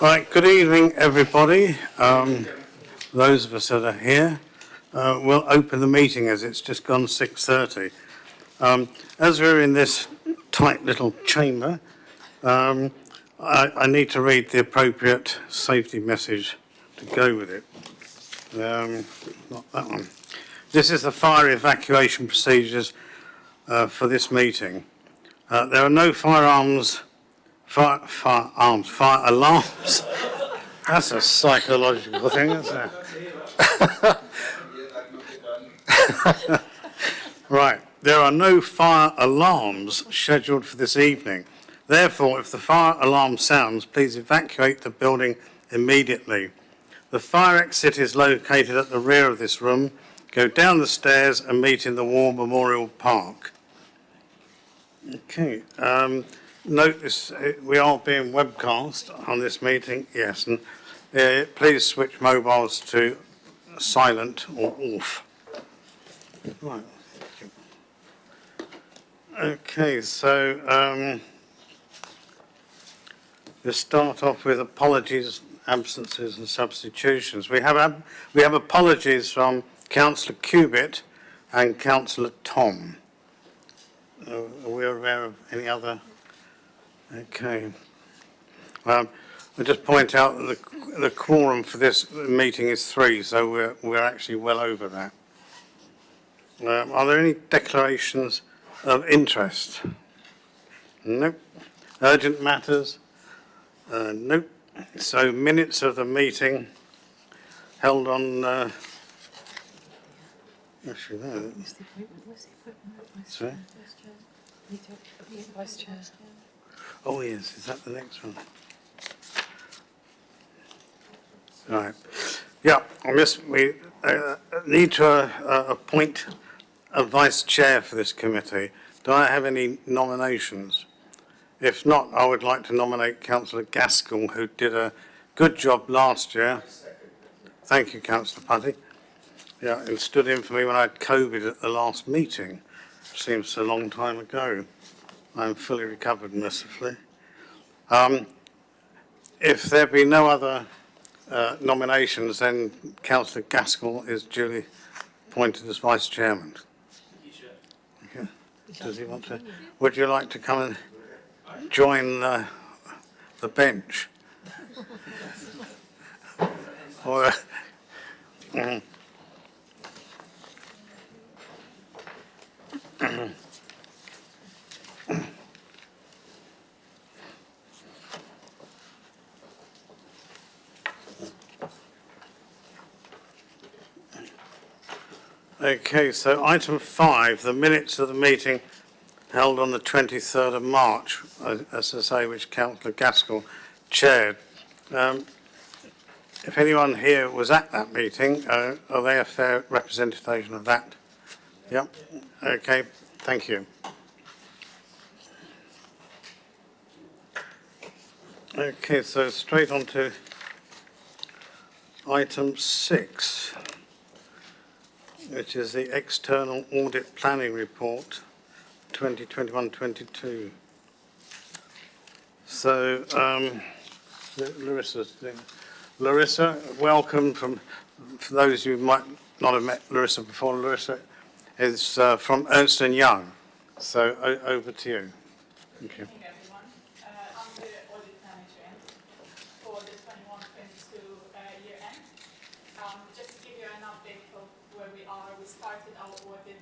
Right, good evening, everybody. Those of us that are here, we'll open the meeting as it's just gone 6:30. As we're in this tight little chamber, I need to read the appropriate safety message to go with it. Not that one. This is the fire evacuation procedures for this meeting. There are no fire alarms. That's a psychological thing, isn't it? Right. There are no fire alarms scheduled for this evening. Therefore, if the fire alarm sounds, please evacuate the building immediately. The fire exit is located at the rear of this room. Go down the stairs and meet in the War Memorial Park. Okay. Note this, we are being webcast on this meeting, yes, and please switch mobiles to silent or off. Right. Okay, so we'll start off with apologies, absences and substitutions. We have apologies from Councillor Cubitt and Councillor Tom. Are we aware of any other? Okay. I'll just point out that the quorum for this meeting is 3, so we're actually well over that. Are there any declarations of interest? Nope. Urgent matters? Nope. So minutes of the meeting held on. Actually, no. Where's the appointment? Where's the appointment? Sorry? Vice Chair. Oh yes, is that the next one? Right. Yeah, we need to appoint a vice chair for this committee. Do I have any nominations? If not, I would like to nominate Councillor Gaskell, who did a good job last year. Thank you, Councillor Putty. Yeah, and stood in for me when I had COVID at the last meeting. Seems a long time ago. I'm fully recovered, mercifully. If there be no other nominations, then Councillor Gaskell is duly appointed as Vice Chairman. Okay. Does he want to? Would you like to come and join the bench? Or, Okay, so item 5, the minutes of the meeting held on the 23rd of March, as I say, which Councillor Gaskell chaired. If anyone here was at that meeting, are they a fair representation of that? Yep. Okay, thank you. Okay, so straight on to item 6. Which is the External Audit Planning Report 2021-22. So, Larissa, welcome for those who might not have met Larissa before. Larissa is from Ernst & Young. So, over to you. Thank you. I'm the audit manager for the 21-22 year end. Just to give you an update of where we are, we started our audit.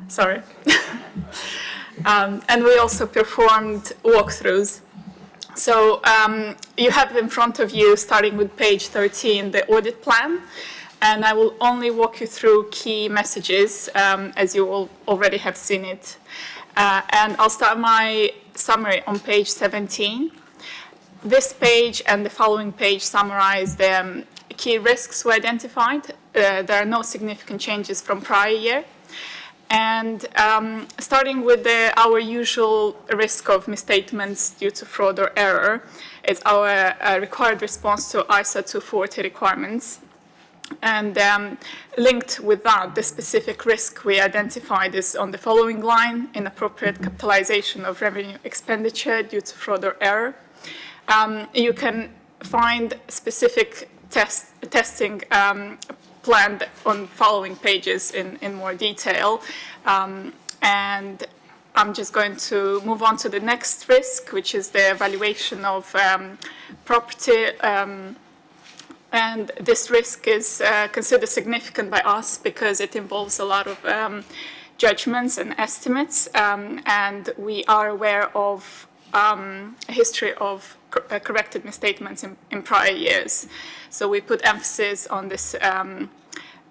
Sorry. And we also performed walkthroughs. So you have in front of you, starting with page 13, the audit plan. And I will only walk you through key messages, as you all already have seen it. And I'll start my summary on page 17. This page and the following page summarize the key risks we identified. There are no significant changes from prior year. And starting with our usual risk of misstatements due to fraud or error, it's our required response to ISA 240 requirements. And linked with that, the specific risk we identified is on the following line: inappropriate capitalization of revenue expenditure due to fraud or error. You can find specific testing planned on following pages in more detail. And I'm just going to move on to the next risk, which is the evaluation of property. And this risk is considered significant by us because it involves a lot of judgments and estimates, and we are aware of a history of corrected misstatements in prior years. So we put emphasis on this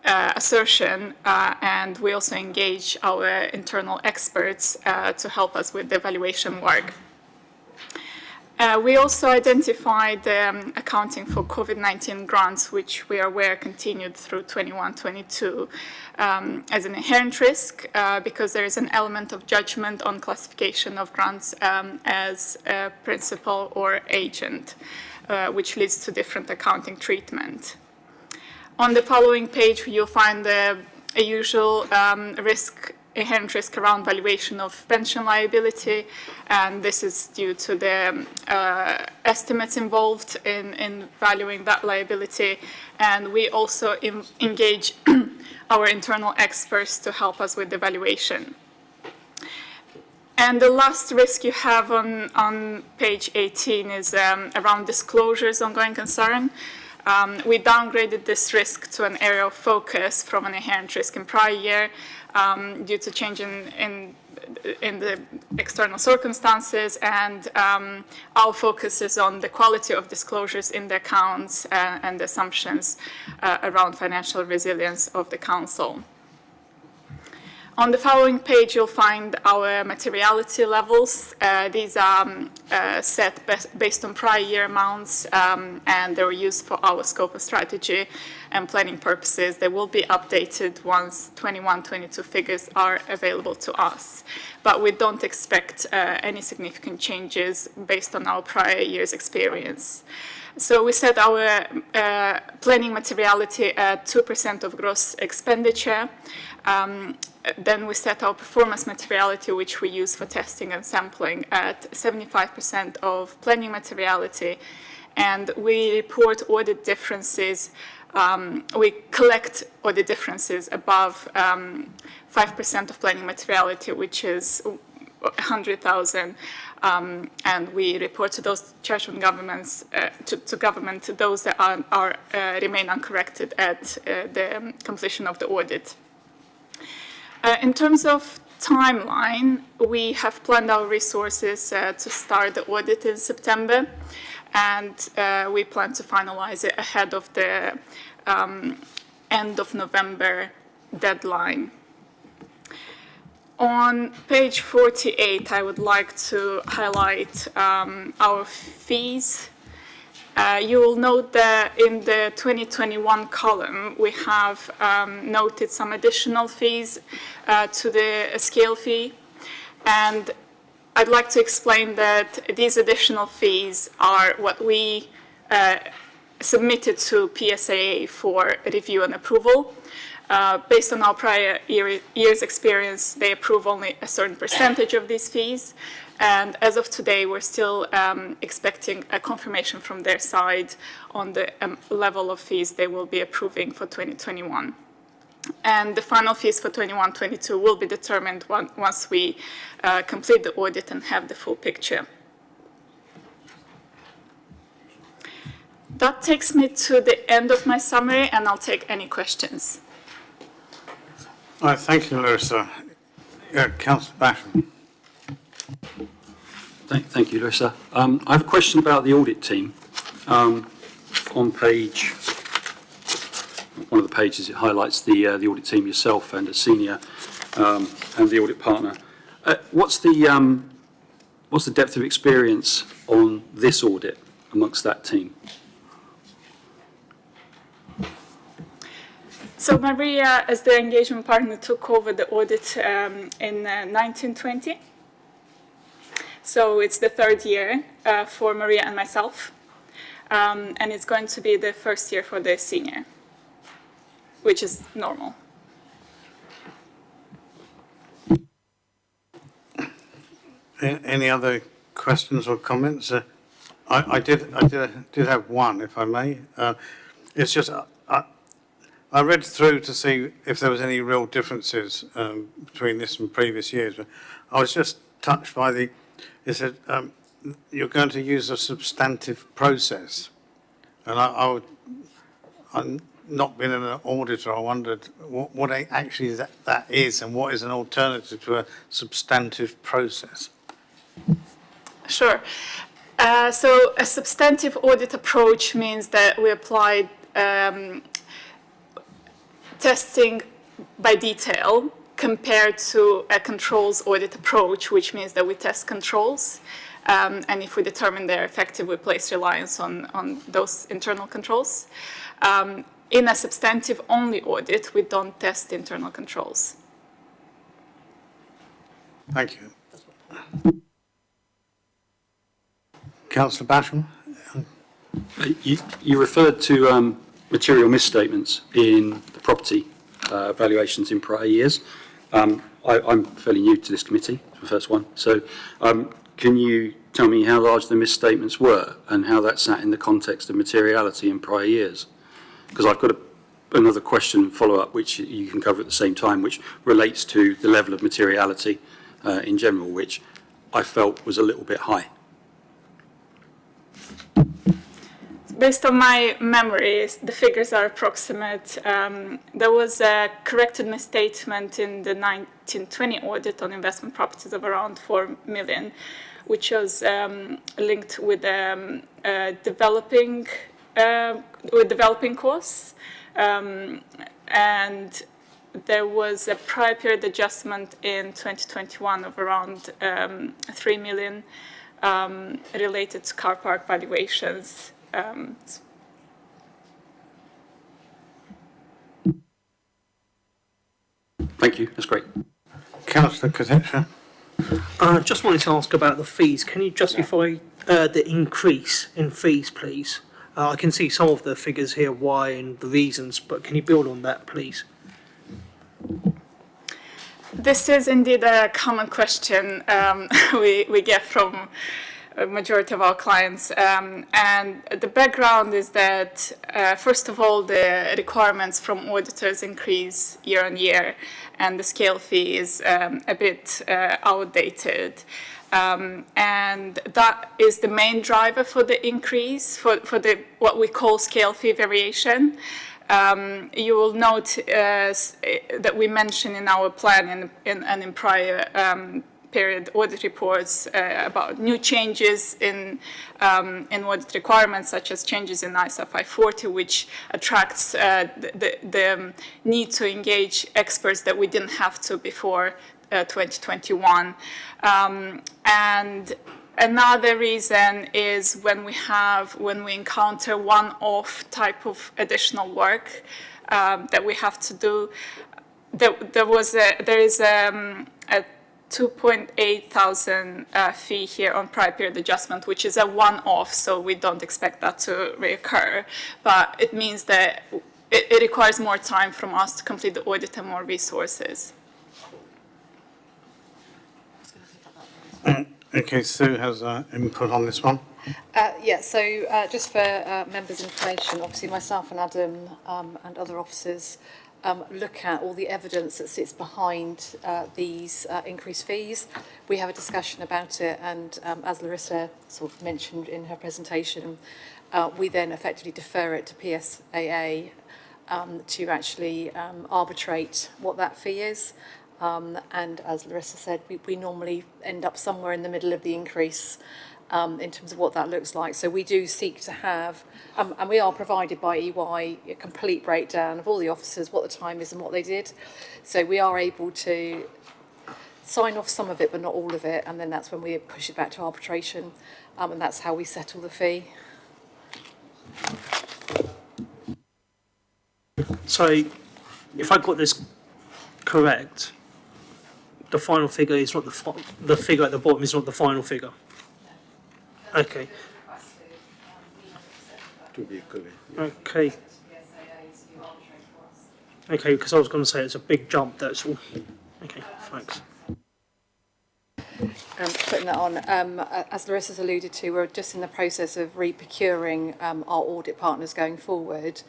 assertion, and we also engage our internal experts to help us with the evaluation work. We also identified accounting for COVID-19 grants, which we are aware continued through 21-22 as an inherent risk because there is an element of judgment on classification of grants as a principal or agent, which leads to different accounting treatment. On the following page, you'll find a usual inherent risk around valuation of pension liability, and this is due to the estimates involved in valuing that liability. And we also engage our internal experts to help us with the valuation. And the last risk you have on page 18 is around disclosures ongoing concern. We downgraded this risk to an area of focus from an inherent risk in prior year due to change in the external circumstances, and our focus is on the quality of disclosures in the accounts and the assumptions around financial resilience of the council. On the following page, you'll find our materiality levels. These are set based on prior year amounts, and they were used for our scope of strategy and planning purposes. They will be updated once 21-22 figures are available to us. But we don't expect any significant changes based on our prior year's experience. So we set our planning materiality at 2% of gross expenditure. Then we set our performance materiality, which we use for testing and sampling, at 75% of planning materiality. And we report audit differences. We collect audit differences above 5% of planning materiality, which is 100,000. And we report to those judgment governments, to government, those that remain uncorrected at the completion of the audit. In terms of timeline, we have planned our resources to start the audit in September, and we plan to finalize it ahead of the end of November deadline. On page 48, I would like to highlight our fees. You will note that in the 2021 column, we have noted some additional fees to the scale fee. And I'd like to explain that these additional fees are what we submitted to PSAA for review and approval. Based on our prior year's experience, they approve only a certain percentage of these fees. And as of today, we're still expecting a confirmation from their side on the level of fees they will be approving for 2021. And the final fees for 21-22 will be determined once we complete the audit and have the full picture. That takes me to the end of my summary, and I'll take any questions. All right, thank you, Larissa. Councillor Basham. Thank you, Larissa. I have a question about the audit team. On page, one of the pages, it highlights the audit team, yourself and a senior and the audit partner. What's the depth of experience on this audit amongst that team? So Maria, as the engagement partner, took over the audit in 1920. So it's the third year for Maria and myself, and it's going to be the first year for the senior. which is normal. Any other questions or comments? I did have one, if I may. It's just I read through to see if there was any real differences between this and previous years. But I was just touched by it said you're going to use a substantive process, and I'm not being an auditor, I wondered what actually that is, and what is an alternative to a substantive process. Sure. So a substantive audit approach means that we applied testing by detail compared to a controls audit approach, which means that we test controls. And if we determine they're effective, we place reliance on those internal controls. In a substantive only audit, we don't test internal controls. Thank you. Councillor Basham? You referred to material misstatements in the property valuations in prior years. I'm fairly new to this committee, the first one. So can you tell me how large the misstatements were and how that sat in the context of materiality in prior years? Because I've got another question follow-up, which you can cover at the same time, which relates to the level of materiality in general, which I felt was a little bit high. Based on my memories, the figures are approximate. There was a corrected misstatement in the 1920 audit on investment properties of around 4 million, which was linked with developing costs. And there was a prior period adjustment in 2021 of around 3 million related to car park valuations. Thank you, that's great. Councillor Katecha? Just wanted to ask about the fees. Can you justify the increase in fees, please? I can see some of the figures here, why and the reasons, but can you build on that, please? This is indeed a common question we get from a majority of our clients. And the background is that, first of all, the requirements from auditors increase year on year, and the scale fee is a bit outdated. And that is the main driver for the increase, for the what we call scale fee variation. You will note that we mention in our plan and in prior period audit reports about new changes in audit requirements, such as changes in ISA 540, which attracts the need to engage experts that we didn't have to before 2021. And another reason is when we encounter one-off type of additional work that we have to do. There is a 2.8 thousand fee here on prior period adjustment, which is a one-off, so we don't expect that to reoccur. But it means that it requires more time from us to complete the audit and more resources. Okay, Sue has input on this one. Yeah, so just for members' information, obviously myself and Adam and other officers look at all the evidence that sits behind these increased fees. We have a discussion about it, and as Larissa sort of mentioned in her presentation, we then effectively defer it to PSAA to actually arbitrate what that fee is. And as Larissa said, we normally end up somewhere in the middle of the increase in terms of what that looks like. So we do seek to have, and we are provided by EY, a complete breakdown of all the officers, what the time is and what they did. So we are able to sign off some of it, but not all of it, and then that's when we push it back to arbitration, and that's how we settle the fee. So if I got this correct, the final figure is not the figure at the bottom is not the final figure. Okay. Okay. Okay, because I was going to say it's a big jump, that's all. Okay, thanks. Putting that on, as Larissa's alluded to, we're just in the process of re-procuring our audit partners going forward.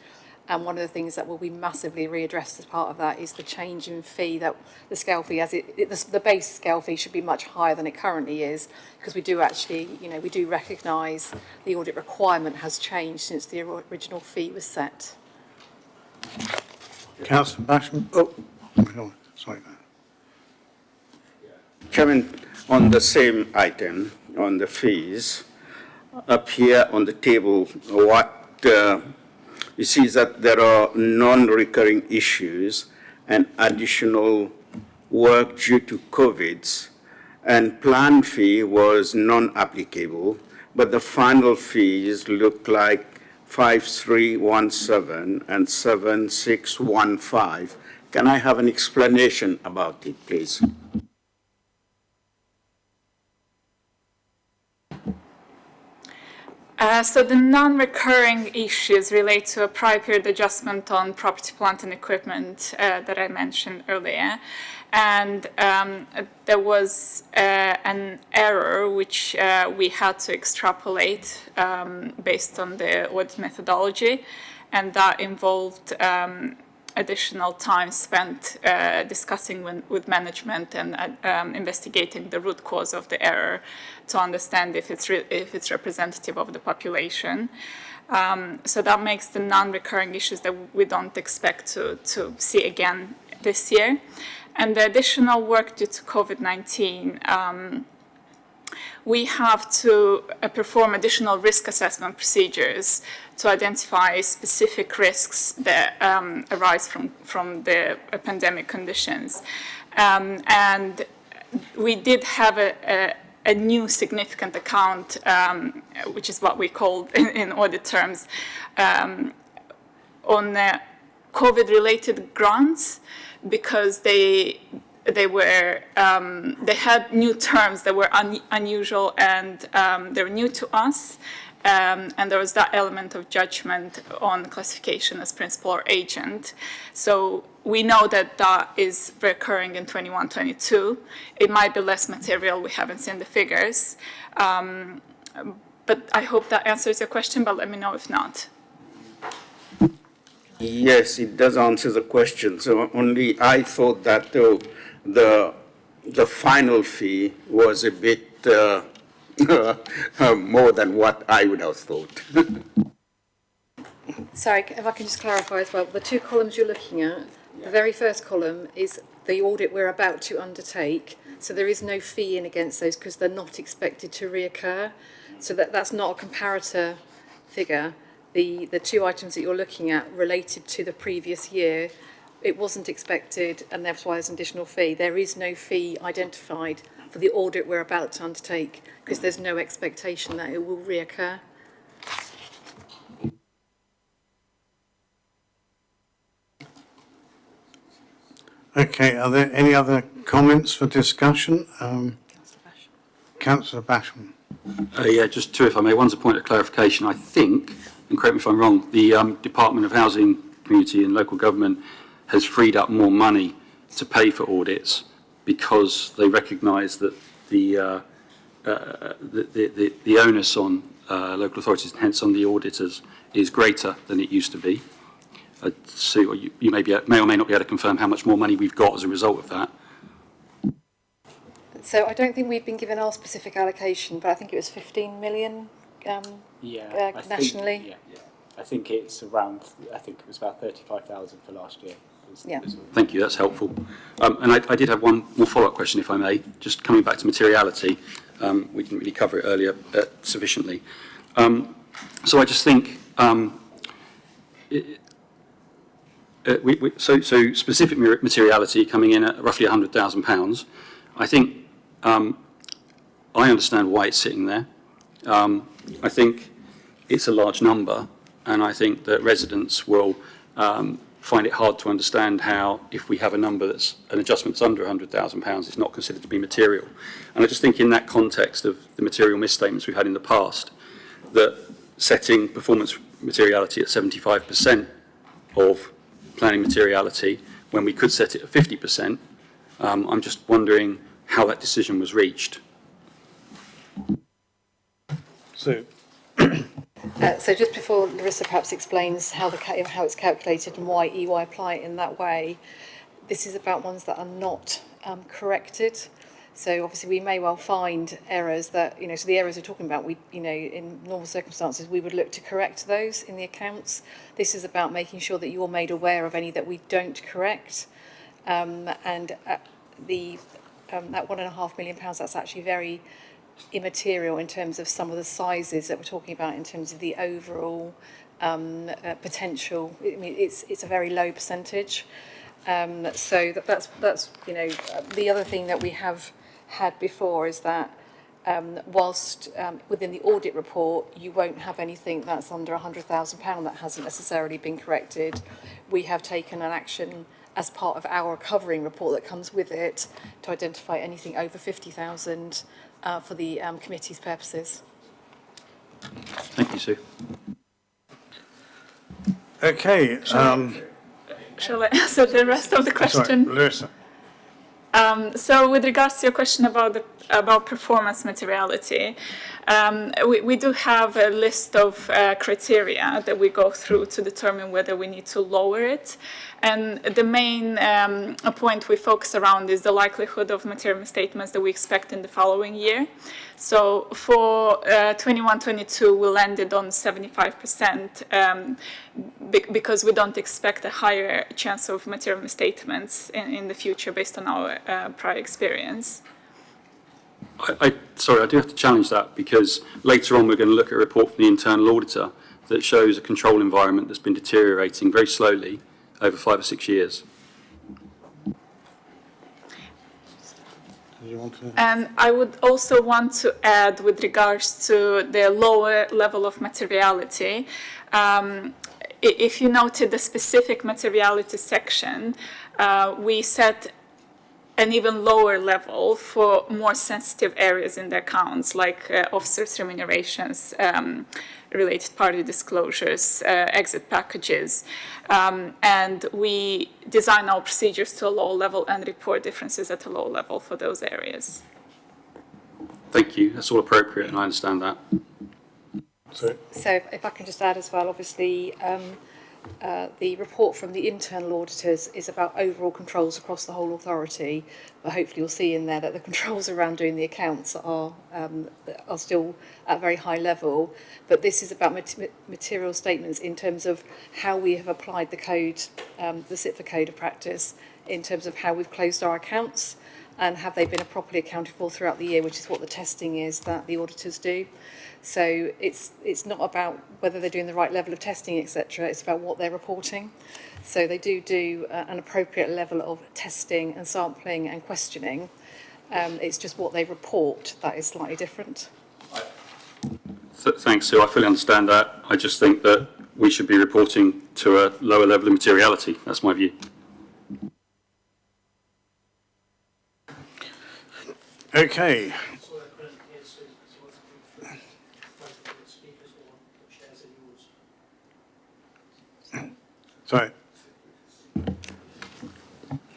And one of the things that will be massively readdressed as part of that is the change in fee, that the scale fee, the base scale fee should be much higher than it currently is, because we do actually, we do recognise the audit requirement has changed since the original fee was set. Councillor Basham? Oh, sorry. Chairman, on the same item, on the fees, up here on the table, you see that there are non-recurring issues and additional work due to COVID, and plan fee was non-applicable, but the final fees look like 5317 and 7615. Can I have an explanation about it, please? So the non-recurring issues relate to a prior period adjustment on property, plant and equipment that I mentioned earlier. And there was an error which we had to extrapolate based on the audit methodology, and that involved additional time spent discussing with management and investigating the root cause of the error to understand if it's representative of the population. So that makes the non-recurring issues that we don't expect to see again this year. And the additional work due to COVID-19, we have to perform additional risk assessment procedures to identify specific risks that arise from the pandemic conditions. And we did have a new significant account, which is what we call in audit terms, on COVID-related grants, because they had new terms that were unusual, and they were new to us, and there was that element of judgment on classification as principal or agent. So we know that that is recurring in 21-22. It might be less material, we haven't seen the figures, but I hope that answers your question, but let me know if not. Yes, it does answer the question. So only I thought that the final fee was a bit more than what I would have thought. Sorry, if I can just clarify as well, the two columns you're looking at, the very first column is the audit we're about to undertake, so there is no fee in against those because they're not expected to reoccur. So that's not a comparator figure. The two items that you're looking at related to the previous year, it wasn't expected, and that's why there's an additional fee. There is no fee identified for the audit we're about to undertake because there's no expectation that it will reoccur. Okay, are there any other comments for discussion? Councillor Basham. Yeah, just two, if I may. One's a point of clarification. I think, and correct me if I'm wrong, the Department of Housing, Community and Local Government has freed up more money to pay for audits because they recognise that the onus on local authorities and hence on the auditors is greater than it used to be. So you may or may not be able to confirm how much more money we've got as a result of that. So I don't think we've been given our specific allocation, but I think it was 15 million nationally. I think it's around, I think it was about 35,000 for last year. Thank you, that's helpful. And I did have one more follow-up question, if I may, just coming back to materiality. We didn't really cover it earlier sufficiently. So I just think, so specific materiality coming in at roughly £100,000, I think I understand why it's sitting there. I think it's a large number, and I think that residents will find it hard to understand how, if we have a number that's an adjustment that's under £100,000, it's not considered to be material. And I just think in that context of the material misstatements we've had in the past, that setting performance materiality at 75% of planning materiality when we could set it at 50%. I'm just wondering how that decision was reached. Sue? So just before Larissa perhaps explains how how it's calculated and why EY apply it in that way, this is about ones that are not corrected. So obviously we may well find errors that, so the errors we're talking about, in normal circumstances, we would look to correct those in the accounts. This is about making sure that you're made aware of any that we don't correct. And that £1.5 million, that's actually very immaterial in terms of some of the sizes that we're talking about in terms of the overall potential. I mean, it's a very low percentage. So that's the other thing that we have had before is that whilst within the audit report you won't have anything that's under £100,000 that hasn't necessarily been corrected, we have taken an action as part of our covering report that comes with it to identify anything over 50,000 for the committee's purposes. Thank you, Sue. Okay. Shall I answer the rest of the question? Sorry, Larissa. So with regards to your question about performance materiality, we do have a list of criteria that we go through to determine whether we need to lower it. And the main point we focus around is the likelihood of material misstatements that we expect in the following year. So for 21-22, we landed on 75% because we don't expect a higher chance of material misstatements in the future based on our prior experience. Sorry, I do have to challenge that because later on we're going to look at a report from the internal auditor that shows a control environment that's been deteriorating very slowly over 5 or 6 years. And I would also want to add with regards to the lower level of materiality, if you noted the specific materiality section, we set an even lower level for more sensitive areas in the accounts, like officers' remunerations, related party disclosures, exit packages. And we design our procedures to a low level and report differences at a low level for those areas. Thank you. That's all appropriate, and I understand that. So if I can just add as well, obviously the report from the internal auditors is about overall controls across the whole authority, but hopefully you'll see in there that the controls around doing the accounts are still at a very high level. But this is about material statements in terms of how we have applied the code, the SITFA code of practice, in terms of how we've closed our accounts and have they been properly accounted for throughout the year, which is what the testing is that the auditors do. So it's not about whether they're doing the right level of testing, etc. It's about what they're reporting. So they do an appropriate level of testing and sampling and questioning. It's just what they report that is slightly different. Thanks, Sue. I fully understand that. I just think that we should be reporting to a lower level of materiality. That's my view. okay. Sorry.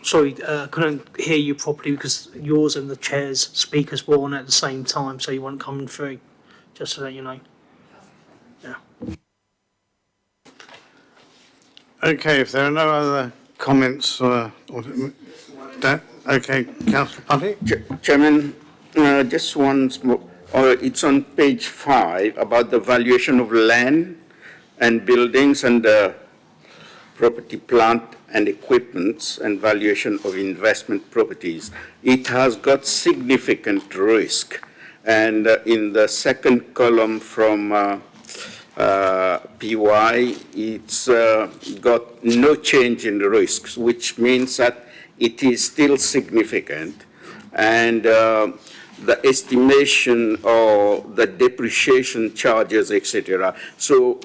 Sorry, couldn't hear you properly because yours and the chair's speakers were on at the same time, so you weren't coming through. Just to let you know. Yeah. Okay, if there are no other comments, okay, Councillor Putty. Chairman, just once more, it's on page 5 about the valuation of land and buildings and property, plant and equipment and valuation of investment properties. It has got significant risk. And in the second column from PY, it's got no change in the risks, which means that it is still significant. And the estimation or the depreciation charges, etc. So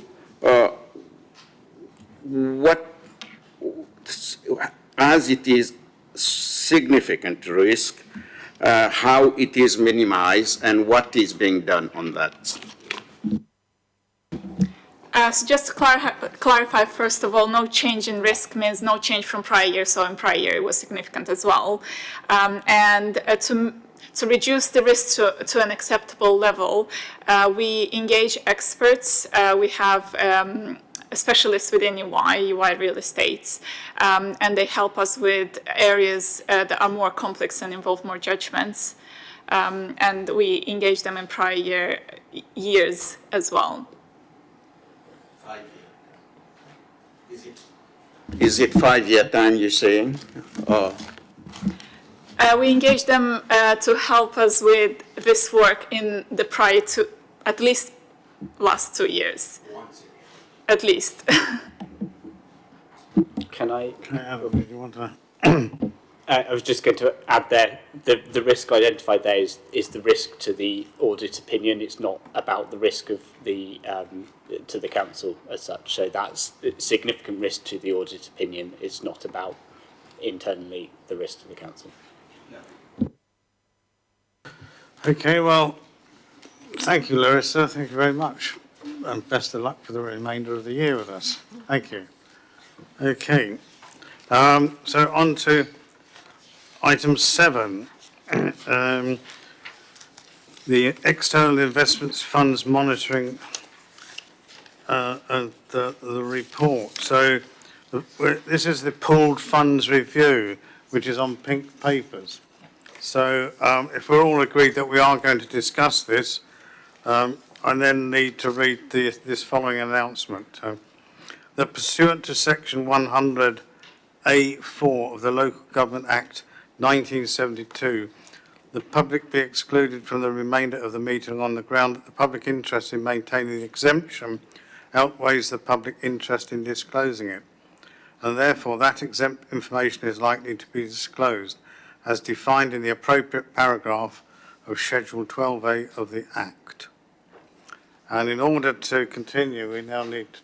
as it is significant risk, how it is minimized and what is being done on that? So just to clarify, first of all, no change in risk means no change from prior year, so in prior year it was significant as well. To reduce the risk to an acceptable level, we engage experts. We have specialists within UI real estate, and they help us with areas that are more complex and involve more judgments. And we engage them in prior years as well. 5 years. Is it 5 year time you're saying? Or We engage them to help us with this work in the prior to at least last 2 years. At least. Can I? Do you want to? I was just going to add there, the risk identified there is the risk to the audit opinion. It's not about the risk of the to the council as such. So that's significant risk to the audit opinion. It's not about internally the risk to the council. Okay, well, thank you, Larissa. Thank you very much. And best of luck for the remainder of the year with us. Thank you. Okay. So on to item 7. The external investments funds monitoring and the report. So this is the pooled funds review, which is on pink papers. So if we're all agreed that we are going to discuss this, I then need to read this following announcement. That pursuant to section 100A4 of the Local Government Act 1972, the public be excluded from the remainder of the meeting on the ground that the public interest in maintaining the exemption outweighs the public interest in disclosing it, and therefore that exempt information is likely to be disclosed as defined in the appropriate paragraph of Schedule 12A of the Act. And in order to continue, we now need to